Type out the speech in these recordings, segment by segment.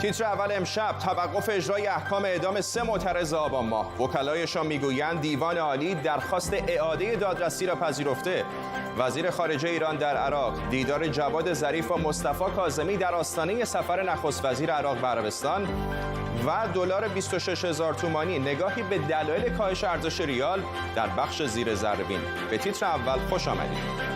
تیتر اول امشب: توقف اجرای احکام اعدام 3 معترض آبان ماه. وکلایشان میگویند دیوان عالی درخواست اعاده دادرسی را پذیرفته. وزیر خارجه ایران در عراق. دیدار جواد ظریف و مصطفی کاظمی در آستانه سفر نخست وزیر عراق به عربستان. و دلار 26,000 تومانی. نگاهی به دلایل کاهش ارزش ریال در بخش زیر ذره‌بین. به تیتر اول خوش آمدید.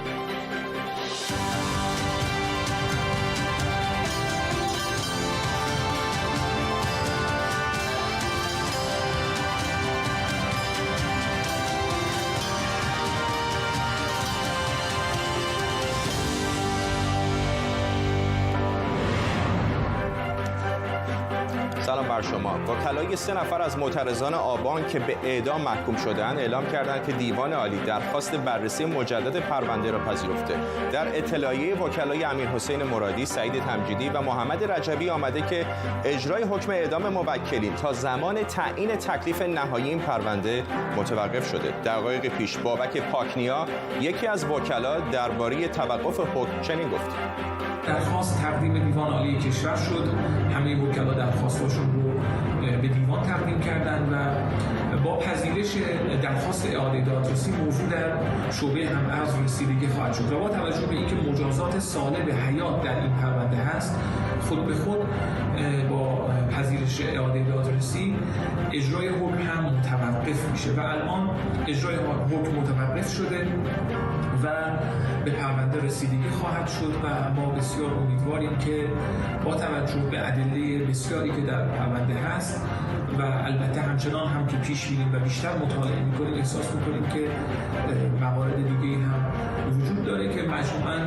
سلام بر شما. وکلای 3 نفر از معترضان آبان که به اعدام محکوم شدند اعلام کردند که دیوان عالی درخواست بررسی مجدد پرونده را پذیرفته. در اطلاعیه وکلای امیرحسین مرادی، سعید تمجیدی و محمد رجبی آمده که اجرای حکم اعدام موکلین تا زمان تعیین تکلیف نهایی این پرونده متوقف شده. دقایق پیش بابک پاکنیا، یکی از وکلا، درباره توقف حکم چنین گفت: درخواست تقدیم دیوان عالی کشور شد. همه وکلا درخواستاشون رو به دیوان تقدیم کردن و با پذیرش درخواست اعاده دادرسی موضوع در شعبه هم‌ارز رسیدگی خواهد شد و با توجه به اینکه مجازات سالب حیات در این پرونده هست، خود به خود با پذیرش اعاده دادرسی اجرای حکم هم متوقف میشه و الان اجرای حکم متوقف شده و به پرونده رسیدگی خواهد شد و ما بسیار امیدواریم که با توجه به ادله بسیاری که در پرونده هست و البته همچنان هم که پیش می‌ریم و بیشتر مطالعه می‌کنیم احساس می‌کنیم که موارد دیگه هم وجود داره که مجموعاً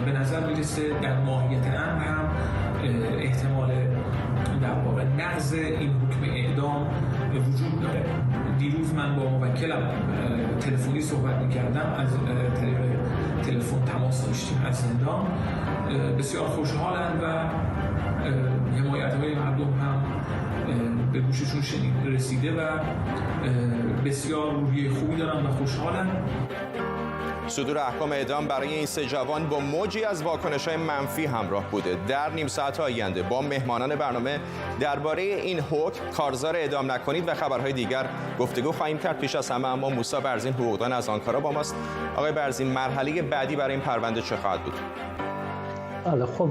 به نظر میرسه در ماهیت امر هم احتمال در واقع نقض این حکم اعدام وجود داره. دیروز من با موکلم تلفنی صحبت می‌کردم، از طریق تلفن تماس داشتیم از زندان. بسیار خوشحالند و حمایت‌های مردم هم به گوششون رسیده و بسیار روحیه خوبی دارن و خوشحالن. صدور احکام اعدام برای این 3 جوان با موجی از واکنش‌های منفی همراه بوده. در نیم ساعت آینده با مهمانان برنامه درباره این حکم کارزار اعدام نکنید و خبرهای دیگر گفتگو خواهیم کرد. پیش از همه اما موسی برزین، حقوقدان از آنکارا با ماست. آقای برزین، مرحله بعدی برای این پرونده چه خواهد بود؟ بله، خب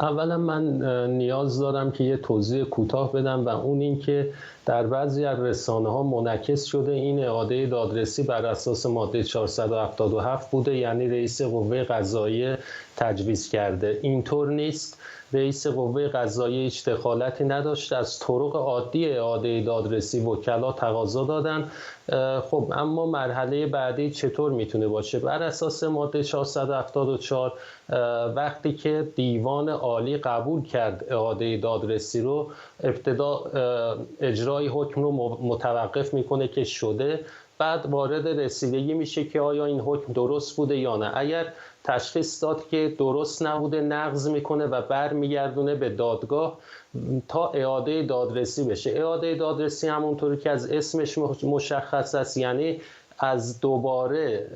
اولا من نیاز دارم که یه توضیح کوتاه بدم و اون این که در بعضی از رسانه‌ها منعکس شده این اعاده دادرسی بر اساس ماده 477 بوده، یعنی رئیس قوه قضاییه تجویز کرده. اینطور نیست. رئیس قوه قضاییه هیچ دخالتی نداشته. از طرق عادی اعاده دادرسی وکلا تقاضا دادن. خب اما مرحله بعدی چطور میتونه باشه؟ بر اساس ماده 474 وقتی که دیوان عالی قبول کرد اعاده دادرسی رو، ابتدا اجرای حکم رو متوقف میکنه که شده، بعد وارد رسیدگی میشه که آیا این حکم درست بوده یا نه. اگر تشخیص داد که درست نبوده، نقض میکنه و برمیگردونه به دادگاه تا اعاده دادرسی بشه. اعاده دادرسی همونطوری که از اسمش مشخص است، یعنی از دوباره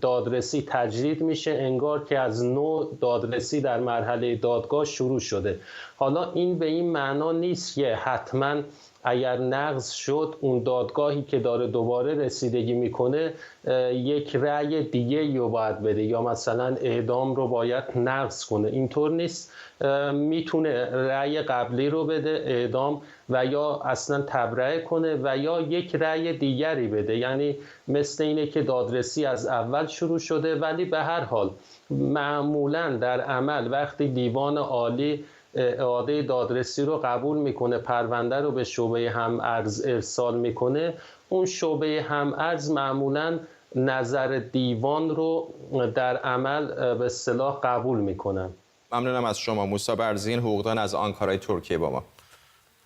دادرسی تجدید میشه، انگار که از نو دادرسی در مرحله دادگاه شروع شده. حالا این به این معنا نیست که حتما اگر نقض شد اون دادگاهی که داره دوباره رسیدگی میکنه یک رأی دیگه رو باید بده یا مثلا اعدام رو باید نقض کنه. اینطور نیست. میتونه رأی قبلی رو بده، اعدام، و یا اصلا تبرئه کنه و یا یک رأی دیگری بده. یعنی مثل اینه که دادرسی از اول شروع شده، ولی به هر حال معمولا در عمل وقتی دیوان عالی اعاده دادرسی رو قبول میکنه، پرونده رو به شعبه هم‌ارز ارسال میکنه، اون شعبه هم‌ارز معمولا نظر دیوان رو در عمل به اصطلاح قبول میکنن. ممنونم از شما. موسی برزین، حقوقدان از آنکارای ترکیه با ما.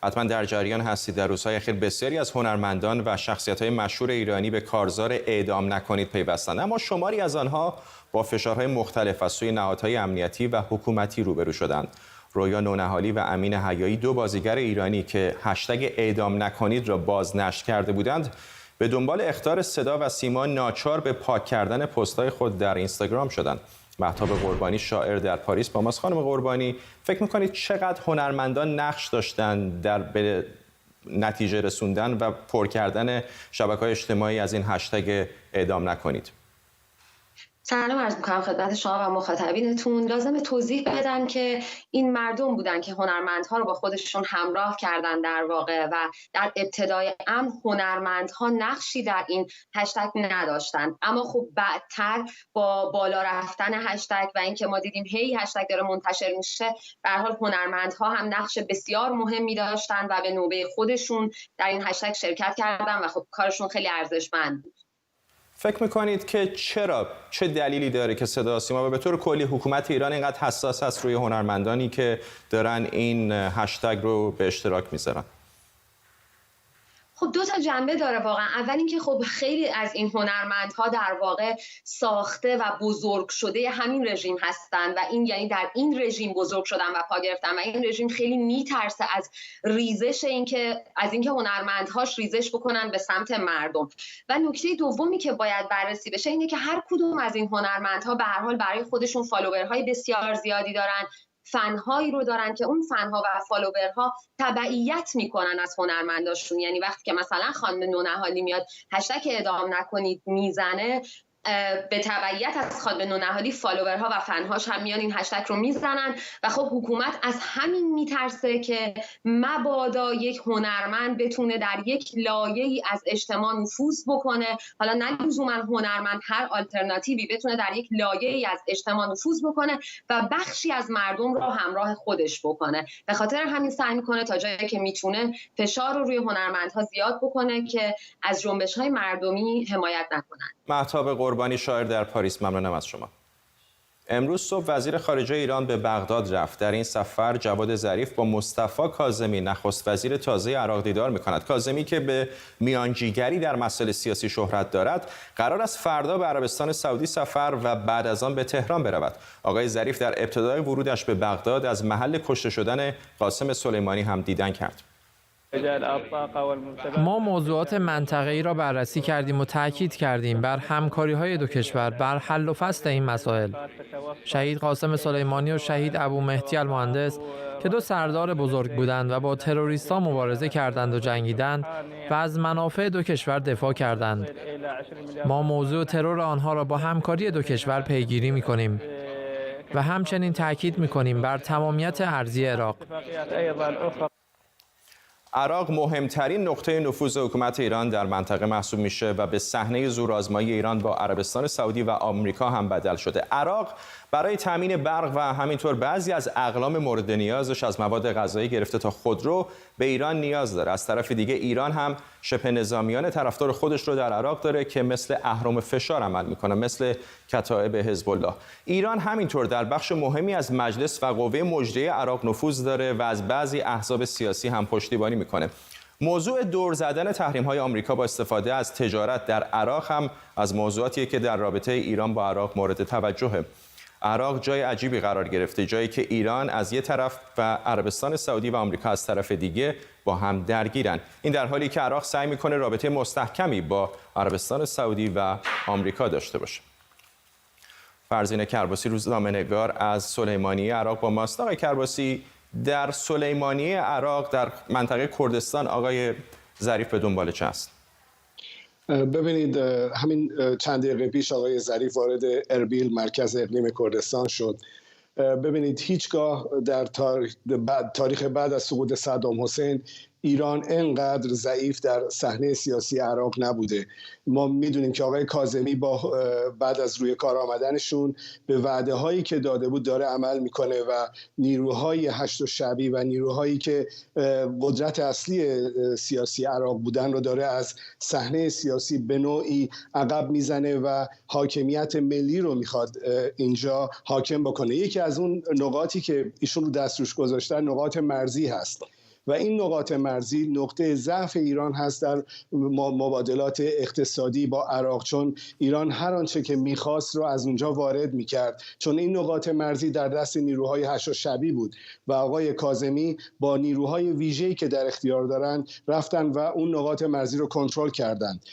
حتما در جریان هستید. در روزهای اخیر بسیاری از هنرمندان و شخصیت‌های مشهور ایرانی به کارزار اعدام نکنید پیوستند، اما شماری از آنها با فشارهای مختلف از سوی نهادهای امنیتی و حکومتی روبرو شدند. رویا نونهالی و امین حیایی، 2 بازیگر ایرانی که هشتگ اعدام نکنید را بازنشر کرده بودند، به دنبال اخطار صدا و سیما ناچار به پاک کردن پست‌های خود در اینستاگرام شدند. مهتاب قربانی شاعر در پاریس با ماست. خانم قربانی، فکر می‌کنید چقدر هنرمندان نقش داشتن در به نتیجه رسوندن و پر کردن شبکه‌های اجتماعی از این هشتگ اعدام نکنید؟ سلام عرض می‌کنم خدمت شما و مخاطبینتون. لازم توضیح بدم که این مردم بودن که هنرمندها رو با خودشون همراه کردن در واقع، و در ابتدای امر هنرمندها نقشی در این هشتگ نداشتن، اما خب بعدتر با بالا رفتن هشتگ و اینکه ما دیدیم هی هشتگ داره منتشر میشه، به هر حال هنرمندها هم نقش بسیار مهمی داشتن و به نوبه خودشون در این هشتگ شرکت کردن و خب کارشون خیلی ارزشمند بود. فکر میکنید که چه دلیلی داره که صدا سیما و به طور کلی حکومت ایران اینقدر حساس هست روی هنرمندانی که دارن این هشتگ رو به اشتراک میذارن؟ خب دو تا جنبه داره واقعا. اول اینکه خب خیلی از این هنرمندها در واقع ساخته و بزرگ شده همین رژیم هستن و این یعنی در این رژیم بزرگ شدن و پا گرفتن و این رژیم خیلی میترسه از ریزش اینکه هنرمندهاش ریزش بکنن به سمت مردم. و نکته دومی که باید بررسی بشه اینه که هر کدوم از این هنرمندها به هر حال برای خودشون فالوورهای بسیار زیادی دارن، فنهایی رو دارن که اون فنها و فالوورها تبعیت میکنن از هنرمنداشون. یعنی وقتی که مثلا خانم نونهالی میاد هشتگ اعدام نکنید میزنه، به تبعیت از خانم نونهالی فالوورها و فنهاش هم میان این هشتگ رو میزنن و خب حکومت از همین میترسه که مبادا یک هنرمند بتونه در یک لایه‌ای از اجتماع نفوذ بکنه، حالا نه لزوما هنرمند، هر آلترناتیوی بتونه در یک لایه‌ای از اجتماع نفوذ بکنه و بخشی از مردم رو همراه خودش بکنه. به خاطر همین سعی میکنه تا جایی که میتونه فشار رو روی هنرمندها زیاد بکنه که از جنبش‌های مردمی حمایت نکنن. مهتاب قربانی شاعر در پاریس، ممنونم از شما. امروز صبح وزیر خارجه ایران به بغداد رفت. در این سفر جواد ظریف با مصطفی کاظمی نخست وزیر تازه عراق دیدار می‌کند. کاظمی که به میانجیگری در مسائل سیاسی شهرت دارد، قرار است فردا به عربستان سعودی سفر و بعد از آن به تهران برود. آقای ظریف در ابتدای ورودش به بغداد از محل کشته شدن قاسم سلیمانی هم دیدن کرد. ما موضوعات منطقه‌ای را بررسی کردیم و تاکید کردیم بر همکاری‌های دو کشور بر حل و فصل این مسائل. شهید قاسم سلیمانی و شهید ابو مهدی المهندس که دو سردار بزرگ بودند و با تروریستان مبارزه کردند و جنگیدند و از منافع دو کشور دفاع کردند. ما موضوع ترور آنها را با همکاری دو کشور پیگیری می‌کنیم و همچنین تاکید می‌کنیم بر تمامیت ارضی عراق. عراق مهمترین نقطه نفوذ حکومت ایران در منطقه محسوب میشه و به صحنه زورآزمایی ایران با عربستان سعودی و آمریکا هم بدل شده. عراق برای تامین برق و همینطور بعضی از اقلام مورد نیازش از مواد غذایی گرفته تا خودرو به ایران نیاز داره. از طرف دیگه ایران هم شبه نظامیان طرفدار خودش رو در عراق داره که مثل اهرم فشار عمل میکنه، مثل کتائب حزب الله. ایران همینطور در بخش مهمی از مجلس و قوه مجریه عراق نفوذ داره و از بعضی احزاب سیاسی هم پشتیبانی میکنه. موضوع دور زدن تحریم‌های آمریکا با استفاده از تجارت در عراق هم از موضوعاتیه که در رابطه ایران با عراق مورد توجهه. عراق جای عجیبی قرار گرفته، جایی که ایران از یک طرف و عربستان سعودی و آمریکا از طرف دیگه با هم درگیرن. این در حالی که عراق سعی میکنه رابطه مستحکمی با عربستان سعودی و آمریکا داشته باشه. فرزین کرباسی، روزنامه‌نگار از سلیمانیه عراق با ماست. آقای کرباسی، در سلیمانیه عراق در منطقه کردستان آقای ظریف به دنبال چه است؟ ببینید، همین چند دقیقه پیش آقای ظریف وارد اربیل مرکز اقلیم کردستان شد. ببینید، هیچگاه در تاریخ بعد از سقوط صدام حسین ایران انقدر ضعیف در صحنه سیاسی عراق نبوده. ما میدونیم که آقای کاظمی با بعد از روی کار آمدنشون به وعده هایی که داده بود داره عمل میکنه و نیروهای هشت شعبی و نیروهایی که قدرت اصلی سیاسی عراق بودن رو داره از صحنه سیاسی به نوعی عقب میزنه و حاکمیت ملی رو میخواد اینجا حاکم بکنه. یکی از اون نقاطی که ایشون رو دست روش گذاشتن نقاط مرزی هست و این نقاط مرزی نقطه ضعف ایران هست در مبادلات اقتصادی با عراق، چون ایران هر آنچه که میخواست رو از اونجا وارد میکرد، چون این نقاط مرزی در دست نیروهای هشت شعبی بود و آقای کاظمی با نیروهای ویژه‌ای که در اختیار دارن رفتن و اون نقاط مرزی رو کنترل کردند.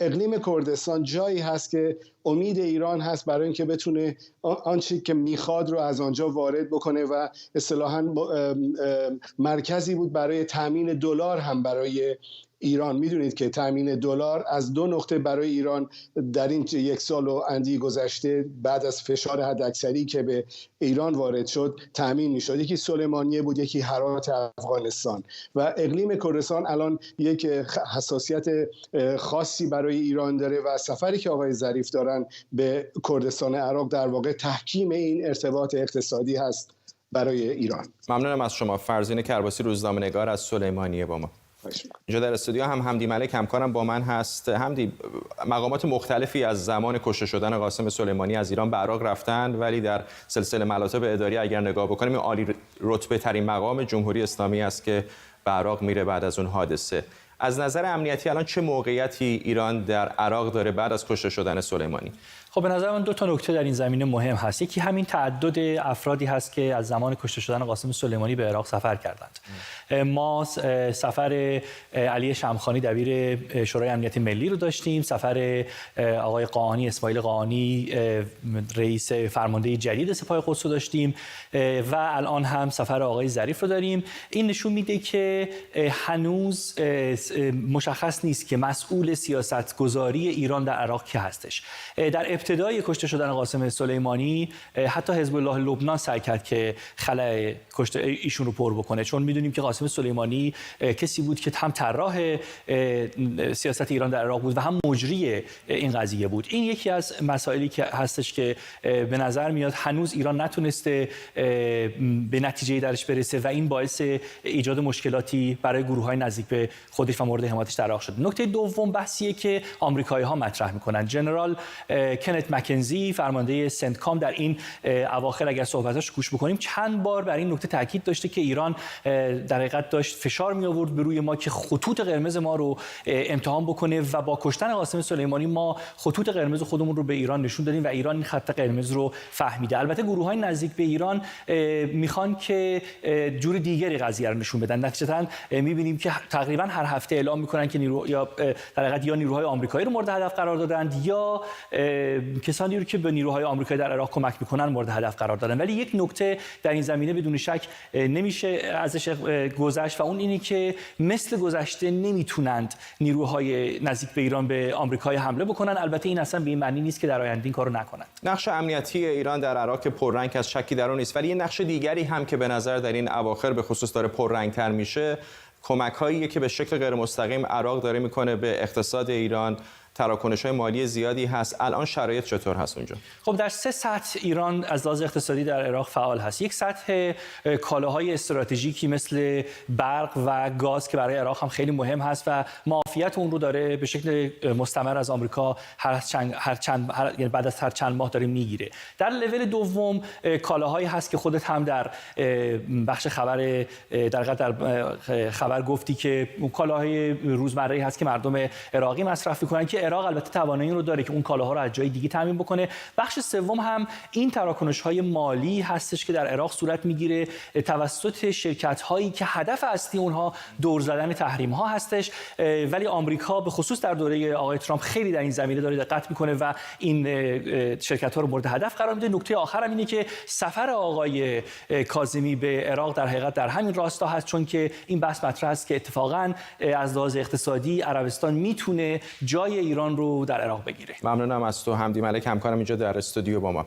اقلیم کردستان جایی هست که امید ایران هست برای اینکه بتونه آنچه که میخواد رو از آنجا وارد بکنه و اصطلاحاً مرکزی بود برای تامین دلار هم برای ایران. میدونید که تامین دلار از 2 نقطه برای ایران در این 1 سال و اندی گذشته بعد از فشار حداکثری که به ایران وارد شد تامین میشد. یکی سلیمانیه بود، یکی هرات افغانستان. و اقلیم کردستان الان یک حساسیت خاصی برای ایران داره و سفری که آقای ظریف دارن به کردستان عراق در واقع تحکیم این ارتباط اقتصادی هست برای ایران. ممنونم از شما. فرزین کرباسی، روزنامه‌نگار از سلیمانیه با ما. اینجا در استودیو هم حمدی ملک همکارم با من هست. حمدی، مقامات مختلفی از زمان کشته شدن قاسم سلیمانی از ایران به عراق رفتن، ولی در سلسله مراتب اداری اگر نگاه بکنیم این عالی رتبه ترین مقام جمهوری اسلامی است که به عراق میره بعد از اون حادثه. از نظر امنیتی الان چه موقعیتی ایران در عراق داره بعد از کشته شدن سلیمانی؟ خب به نظر من 2 نکته در این زمینه مهم هست. یکی همین تعدد افرادی هست که از زمان کشته شدن قاسم سلیمانی به عراق سفر کردند. ما سفر علی شمخانی دبیر شورای امنیت ملی رو داشتیم، سفر آقای قاآنی، اسماعیل قاآنی رئیس فرمانده جدید سپاه قدس رو داشتیم و الان هم سفر آقای ظریف رو داریم. این نشون میده که هنوز مشخص نیست که مسئول سیاستگذاری ایران در عراق کی هستش. در ابتدای کشته شدن قاسم سلیمانی حتی حزب الله لبنان سعی کرد که خلأ کشته ایشون رو پر بکنه، چون میدونیم که قاسم سلیمانی کسی بود که هم طراح سیاست ایران در عراق بود و هم مجری این قضیه بود. این یکی از مسائلی که هستش که به نظر میاد هنوز ایران نتونسته به نتیجه درش برسه و این باعث ایجاد مشکلاتی برای گروه‌های نزدیک به خودش و مورد حمایتش در عراق شد. نکته دوم بحثیه که آمریکایی‌ها مطرح می‌کنن. جنرال کنت مکنزی فرمانده سنتکام در این اواخر اگر صحبتاش گوش بکنیم چند بار بر این نکته تاکید داشته که ایران در حقیقت داشت فشار می آورد به روی ما که خطوط قرمز ما رو امتحان بکنه و با کشتن قاسم سلیمانی ما خطوط قرمز خودمون رو به ایران نشون دادیم و ایران این خط قرمز رو فهمیده. البته گروه‌های نزدیک به ایران میخوان که جور دیگری قضیه رو نشون بدن. نتیجتاً می‌بینیم که تقریبا هر هفته اعلام می‌کنن که در حقیقت یا نیروهای آمریکایی رو مورد هدف قرار دادند یا کسانی رو که به نیروهای آمریکایی در عراق کمک میکنن مورد هدف قرار دادن. ولی یک نکته در این زمینه بدون شک نمیشه ازش گذشت و اون اینه که مثل گذشته نمیتونند نیروهای نزدیک به ایران به آمریکایی حمله بکنن. البته این اصلا به این معنی نیست که در آینده این کارو نکنند. نقش امنیتی ایران در عراق پررنگ از شکی در اون نیست، ولی یه نقش دیگری هم که به نظر در این اواخر به خصوص داره پررنگ‌تر میشه، کمک‌هایی که به شکل غیر مستقیم عراق داره میکنه به اقتصاد ایران. تراکنش‌های مالی زیادی هست. الان شرایط چطور هست اونجا؟ خب در 3 سطح ایران از لحاظ اقتصادی در عراق فعال هست. یک سطح کالاهای استراتژیکی مثل برق و گاز که برای عراق هم خیلی مهم هست و معافیت اون رو داره به شکل مستمر از آمریکا یعنی بعد از هر چند ماه داره میگیره. در لول دوم کالاهایی هست که خودت هم در بخش خبر در خبر گفتی که اون کالاهای روزمره‌ای هست که مردم عراقی مصرف می‌کنن که عراق البته توانایی رو داره که اون کالاها رو از جای دیگه تامین بکنه. بخش سوم هم این تراکنش‌های مالی هستش که در عراق صورت میگیره توسط شرکت‌هایی که هدف اصلی اونها دور زدن تحریم‌ها هستش، ولی آمریکا به خصوص در دوره آقای ترامپ خیلی در این زمینه داره دقت میکنه و این شرکت‌ها رو مورد هدف قرار میده. نکته آخر هم اینه که سفر آقای کاظمی به عراق در حقیقت در همین راستا هست، چون که این بحث مطرح است که اتفاقاً از لحاظ اقتصادی عربستان میتونه جای ایران رو در عراق بگیره. ممنونم از تو حمدی ملک همکارم اینجا در استودیو با ما.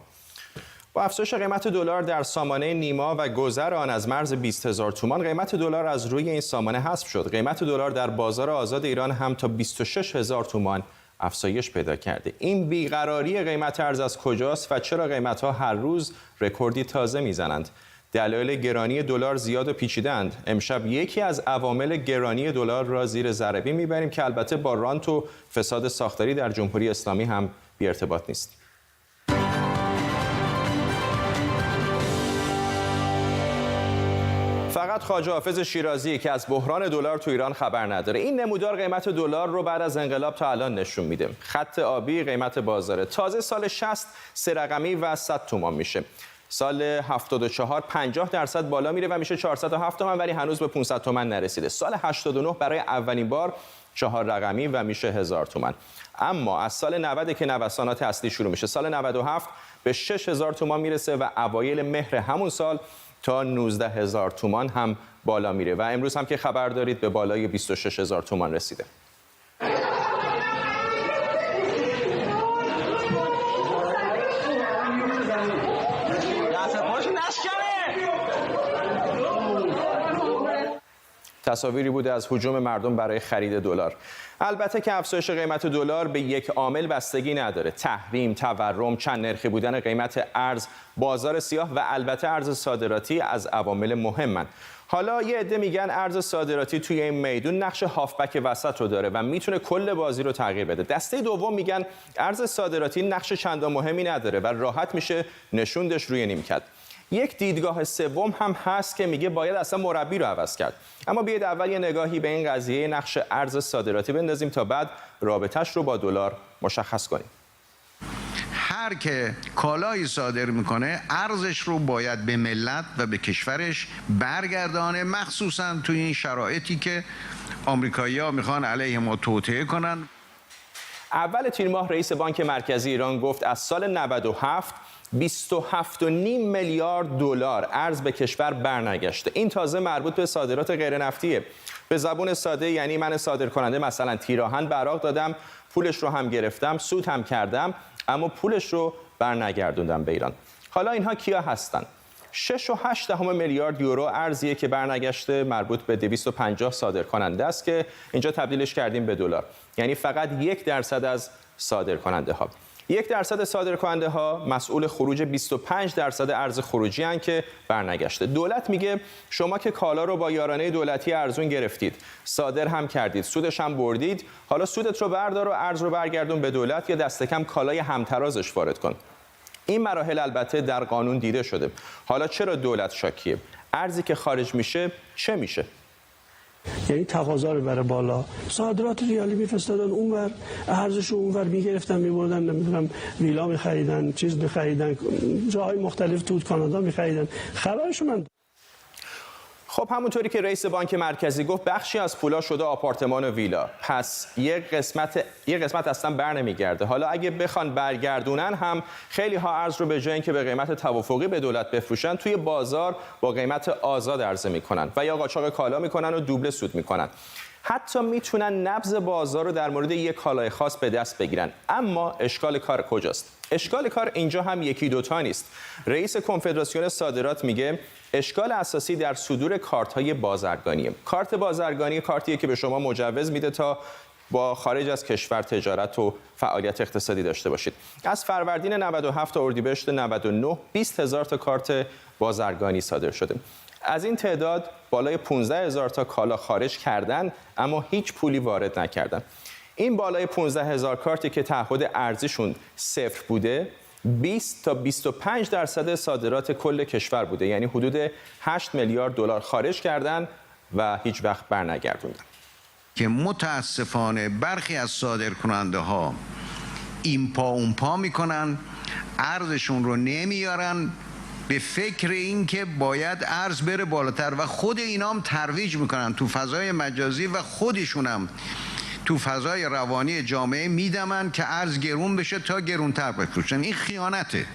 با افزایش قیمت دلار در سامانه نیما و گذر آن از مرز 20,000 تومان، قیمت دلار از روی این سامانه حذف شد. قیمت دلار در بازار آزاد ایران هم تا 26,000 تومان افزایش پیدا کرده. این بیقراری قیمت ارز از کجاست و چرا قیمت‌ها هر روز رکوردی تازه میزنند؟ دلایل گرانی دلار زیاد و پیچیده‌اند. امشب یکی از عوامل گرانی دلار را زیر ذره بین می‌بریم که البته با رانت و فساد ساختاری در جمهوری اسلامی هم بی ارتباط نیست. فقط خواجه حافظ شیرازی که از بحران دلار تو ایران خبر نداره. این نمودار قیمت دلار رو بعد از انقلاب تا الان نشون میده. خط آبی قیمت بازاره. تازه سال 60 سه رقمی و 100 تومان میشه. سال 74 50% بالا میره و میشه 407 تومن، ولی هنوز به 500 تومن نرسیده. سال 89 برای اولین بار 4 رقمی و میشه 1000 تومن. اما از سال 90 که نوسانات اصلی شروع میشه، سال 97 به 6000 تومان میرسه و اوایل مهر همون سال تا 19000 تومان هم بالا میره و امروز هم که خبر دارید به بالای 26000 تومان رسیده. تصاویری بوده از هجوم مردم برای خرید دلار. البته که افزایش قیمت دلار به یک عامل بستگی نداره. تحریم، تورم، چند نرخی بودن قیمت ارز، بازار سیاه و البته ارز صادراتی از عوامل مهمن. حالا یه عده میگن ارز صادراتی توی این میدون نقش هافبک وسط رو داره و میتونه کل بازی رو تغییر بده. دسته دوم میگن ارز صادراتی نقش چندان مهمی نداره و راحت میشه نشوندش روی نیمکت. یک دیدگاه سوم هم هست که میگه باید اصلا مربی رو عوض کرد. اما بیاید اول یه نگاهی به این قضیه نقش ارز صادراتی بندازیم تا بعد رابطش رو با دلار مشخص کنیم. هر که کالایی صادر میکنه ارزش رو باید به ملت و به کشورش برگردانه، مخصوصا توی این شرایطی که آمریکایی‌ها میخوان علیه ما توطئه کنن. اول تیر ماه رئیس بانک مرکزی ایران گفت از سال 97 27.5 میلیارد دلار ارز به کشور برنگشته. این تازه مربوط به صادرات غیر نفتیه. به زبون ساده یعنی من صادر کننده مثلا تیر آهن براق دادم، پولش رو هم گرفتم، سود هم کردم، اما پولش رو برنگردوندم به ایران. حالا اینها کیا هستن؟ 6.8 میلیارد یورو ارزیه که برنگشته، مربوط به 250 صادر کننده است که اینجا تبدیلش کردیم به دلار. یعنی فقط 1% از صادر کننده ها. 1% صادر کننده ها مسئول خروج 25% ارز خروجی هستند که برنگشته. دولت میگه شما که کالا رو با یارانه دولتی ارزون گرفتید، صادر هم کردید، سودش هم بردید، حالا سودت رو بردار و ارز رو برگردون به دولت یا دست کم کالای همترازش وارد کن. این مراحل البته در قانون دیده شده. حالا چرا دولت شاکیه؟ ارزی که خارج میشه چه میشه؟ یعنی تقاضا رو بره بالا، صادرات ریالی میفرستادن اونور، ارزش رو اونور میگرفتن میبردن، نمیدونم ویلا میخریدن، چیز میخریدن، جاهای مختلف تو کانادا میخریدن. خبرشو من خب همونطوری که رئیس بانک مرکزی گفت بخشی از پولا شده آپارتمان و ویلا، پس یه قسمت اصلا بر نمیگرده. حالا اگه بخوان برگردونن هم خیلی ها ارز رو به جای اینکه به قیمت توافقی به دولت بفروشن توی بازار با قیمت آزاد عرضه میکنن و یا قاچاق کالا میکنن و دوبله سود میکنن. حتی میتونن نبض بازار رو در مورد یک کالای خاص به دست بگیرن. اما اشکال کار کجاست؟ اشکال کار اینجا هم یکی دوتا نیست. رئیس کنفدراسیون صادرات میگه اشکال اساسی در صدور کارت‌های بازرگانیه. کارت بازرگانی کارتیه که به شما مجوز میده تا با خارج از کشور تجارت و فعالیت اقتصادی داشته باشید. از فروردین 97 تا اردیبهشت 99 20,000 تا کارت بازرگانی صادر شده. از این تعداد بالای 15,000 تا کالا خارج کردن اما هیچ پولی وارد نکردن. این بالای 15,000 کارتی که تعهد ارزیشون صفر بوده 20 تا 25% صادرات کل کشور بوده، یعنی حدود 8 میلیارد دلار خارج کردن و هیچ وقت برنگردوندن. که متاسفانه برخی از صادرکننده ها این پا اون پا میکنن، ارزشون رو نمیارن، به فکر این که باید ارز بره بالاتر و خود اینا هم ترویج میکنن تو فضای مجازی و خودشون هم تو فضای روانی جامعه میدمن که ارز گرون بشه تا گرونتر بفروشن. این خیانته.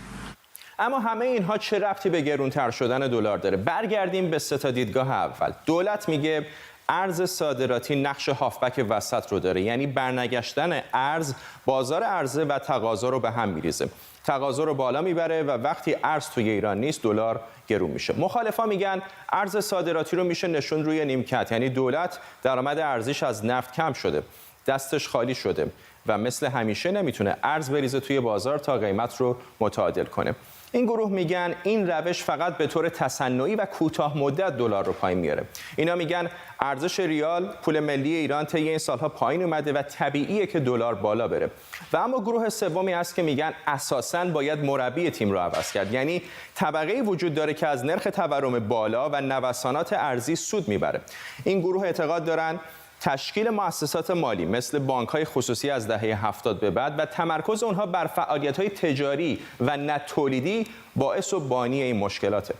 اما همه اینها چه ربطی به گرونتر شدن دلار داره؟ برگردیم به سه تا دیدگاه اول. دولت میگه ارز صادراتی نقش هافبک وسط رو داره، یعنی برنگشتن ارز بازار عرضه و تقاضا رو به هم میریزه. تقاضا رو بالا میبره و وقتی ارز توی ایران نیست دلار گرون میشه. مخالفا میگن ارز صادراتی رو میشه نشون روی نیمکت، یعنی دولت درآمد ارزیش از نفت کم شده، دستش خالی شده و مثل همیشه نمیتونه ارز بریزه توی بازار تا قیمت رو متعادل کنه. این گروه میگن این روش فقط به طور تصنعی و کوتاه مدت دلار رو پایین میاره. اینا میگن ارزش ریال پول ملی ایران طی این سالها پایین اومده و طبیعیه که دلار بالا بره. و اما گروه سومی هست که میگن اساساً باید مربی تیم رو عوض کرد، یعنی طبقه وجود داره که از نرخ تورم بالا و نوسانات ارزی سود میبره. این گروه اعتقاد دارن تشکیل مؤسسات مالی مثل بانک‌های خصوصی از دهه 70 به بعد و تمرکز اونها بر فعالیت‌های تجاری و نه تولیدی باعث و بانی این مشکلاته.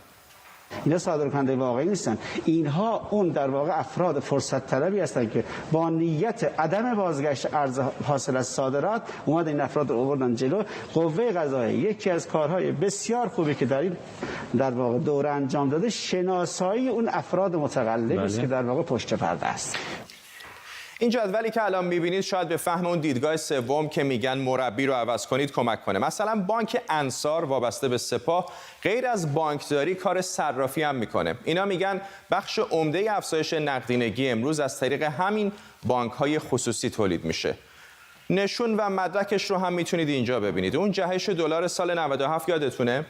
اینا صادرکننده واقعی نیستن، اینها اون در واقع افراد فرصت طلبی هستند که با نیت عدم بازگشت ارز حاصل از صادرات اومد این افراد رو آوردن جلو. قوه قضاییه یکی از کارهای بسیار خوبی که در واقع دوره انجام داده شناسایی اون افراد متقلب است که در واقع پشت پرده است. این جدولی که الان می‌بینید شاید به فهم اون دیدگاه سوم که میگن مربی رو عوض کنید کمک کنه. مثلا بانک انصار وابسته به سپاه غیر از بانکداری کار صرافی هم میکنه. اینا میگن بخش عمده افزایش نقدینگی امروز از طریق همین بانک‌های خصوصی تولید میشه. نشون و مدرکش رو هم میتونید اینجا ببینید. اون جهش دلار سال 97 یادتونه؟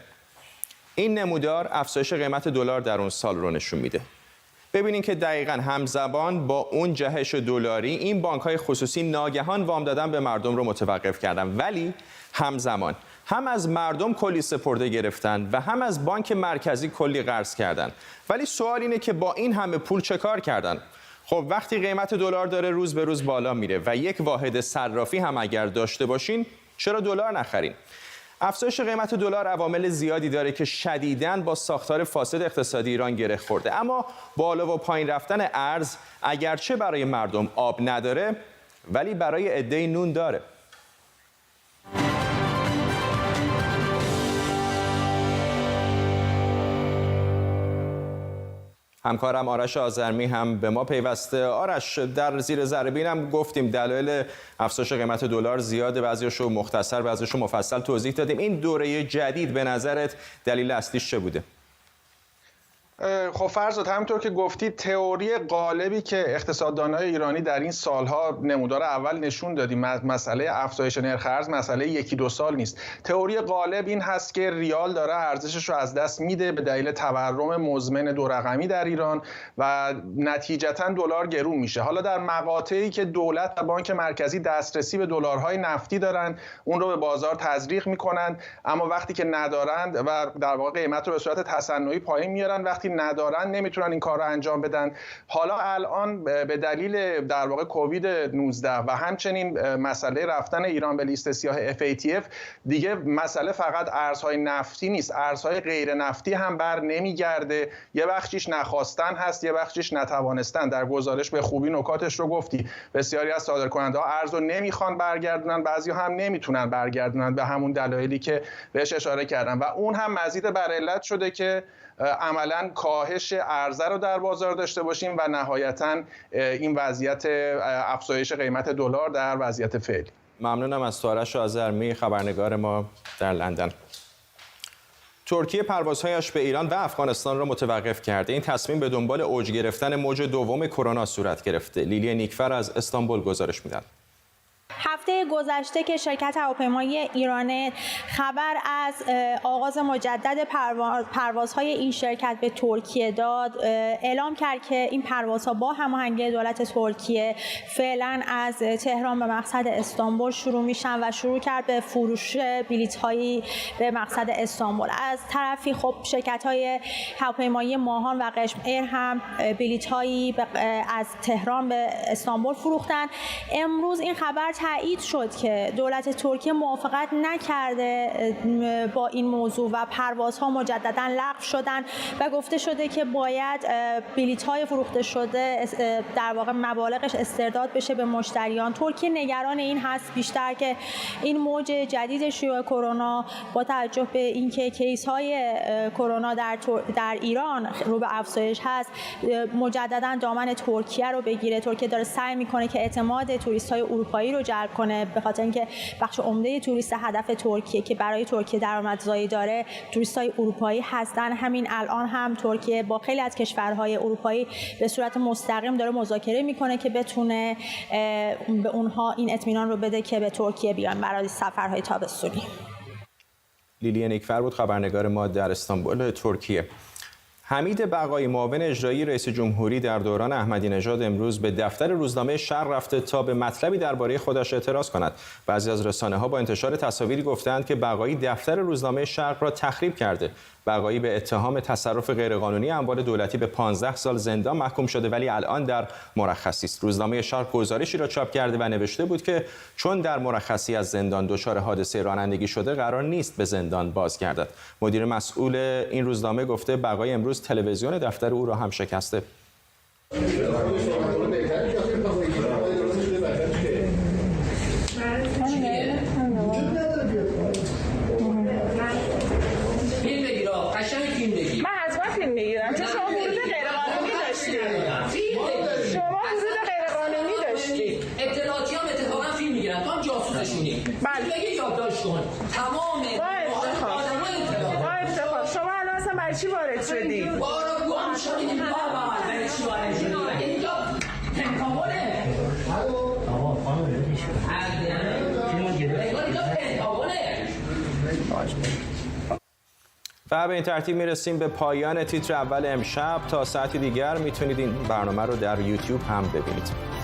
این نمودار افزایش قیمت دلار در اون سال رو نشون میده. ببینید که دقیقاً همزمان با اون جهش دلاری این بانک‌های خصوصی ناگهان وام دادن به مردم رو متوقف کردن، ولی همزمان هم از مردم کلی سپرده گرفتن و هم از بانک مرکزی کلی قرض کردن. ولی سوال اینه که با این همه پول چه کار کردن؟ خب وقتی قیمت دلار داره روز به روز بالا میره و یک واحد صرافی هم اگر داشته باشین چرا دلار نخرین؟ افزایش قیمت دلار عوامل زیادی داره که شدیداً با ساختار فاسد اقتصادی ایران گره خورده، اما بالا و پایین رفتن ارز اگرچه برای مردم آب نداره ولی برای عده‌ای نون داره. همکارم آرش آذرمی هم به ما پیوسته. آرش، در زیر ذره هم گفتیم دلایل افزایش قیمت دلار زیاده، بعضیاشو مختصر بعضیاشو مفصل توضیح دادیم. این دوره جدید به نظرت دلیل اصلیش چه بوده؟ خب فرزاد، همونطور که گفتید تئوری غالبی که اقتصاددانای ایرانی در این سالها نمودار اول نشون دادیم، مسئله افزایش نرخ ارز مسئله یکی دو سال نیست. تئوری غالب این هست که ریال داره ارزشش رو از دست میده به دلیل تورم مزمن دو رقمی در ایران و نتیجتا دلار گرون میشه. حالا در مقاطعی که دولت و بانک مرکزی دسترسی به دلارهای نفتی دارن اون رو به بازار تزریق میکنن، اما وقتی که ندارند و در واقع قیمت رو به صورت تصنعی پایین میارن، وقتی ندارن نمیتونن این کار رو انجام بدن. حالا الان به دلیل در واقع کووید 19 و همچنین مسئله رفتن ایران به لیست سیاه FATF دیگه مسئله فقط ارزهای نفتی نیست، ارزهای غیر نفتی هم بر نمیگرده. یه بخشیش نخواستن هست، یه بخشیش نتوانستن. در گزارش به خوبی نکاتش رو گفتی. بسیاری از صادرکننده‌ها ارز رو نمیخوان برگردونن، بعضی هم نمیتونن برگردونن به همون دلایلی که بهش اشاره کردم و اون هم مزید بر علت شده که عملاً کاهش عرضه رو در بازار داشته باشیم و نهایتاً این وضعیت افزایش قیمت دلار در وضعیت فعلی. ممنونم از آرش آذرمی خبرنگار ما در لندن. ترکیه پروازهایش به ایران و افغانستان را متوقف کرده. این تصمیم به دنبال اوج گرفتن موج دوم کرونا صورت گرفته. لیلی نیکفر از استانبول گزارش می‌دهد. هفته گذشته که شرکت هواپیمایی ایرانت خبر از آغاز مجدد پروازهای این شرکت به ترکیه داد، اعلام کرد که این پروازها با هماهنگی دولت ترکیه فعلا از تهران به مقصد استانبول شروع میشن و شروع کرد به فروش بلیط‌هایی به مقصد استانبول. از طرفی خب شرکت‌های هواپیمایی ماهان و قشم ایر هم بلیط‌هایی از تهران به استانبول فروختن. امروز این خبر تایید شد که دولت ترکیه موافقت نکرده با این موضوع و پروازها مجددا لغو شدن و گفته شده که باید بلیط‌های فروخته شده در واقع مبالغش استرداد بشه به مشتریان. ترکیه نگران این هست بیشتر که این موج جدید شیوع کرونا با توجه به اینکه کیس‌های کرونا در ایران رو به افزایش هست مجددا دامن ترکیه رو بگیره. ترکیه داره سعی میکنه که اعتماد توریست‌های اروپایی رو جلب کنه، به خاطر اینکه بخش عمده توریست هدف ترکیه که برای ترکیه درآمدزایی داره توریست‌های اروپایی هستن. همین الان هم ترکیه با خیلی از کشورهای اروپایی به صورت مستقیم داره مذاکره میکنه که بتونه به اونها این اطمینان رو بده که به ترکیه بیان برای سفرهای تابستونی. لیلی نیکفر بود خبرنگار ما در استانبول ترکیه. حمید بقایی معاون اجرایی رئیس جمهوری در دوران احمدی نژاد امروز به دفتر روزنامه شرق رفته تا به مطلبی درباره خودش اعتراض کند. بعضی از رسانه‌ها با انتشار تصاویری گفتند که بقایی دفتر روزنامه شرق را تخریب کرده بقایی به اتهام تصرف غیرقانونی اموال دولتی به 15 سال زندان محکوم شده ولی الان در مرخصی است. روزنامه شرق گزارشی را چاپ کرده و نوشته بود که چون در مرخصی از زندان دچار حادثه رانندگی شده قرار نیست به زندان بازگردد. مدیر مسئول این روزنامه گفته بقایی امروز تلویزیون دفتر او را هم شکسته. چی وارد شدی؟ و به این ترتیب میرسیم به پایان تیتر اول امشب. تا ساعتی دیگر میتونید این برنامه رو در یوتیوب هم ببینید.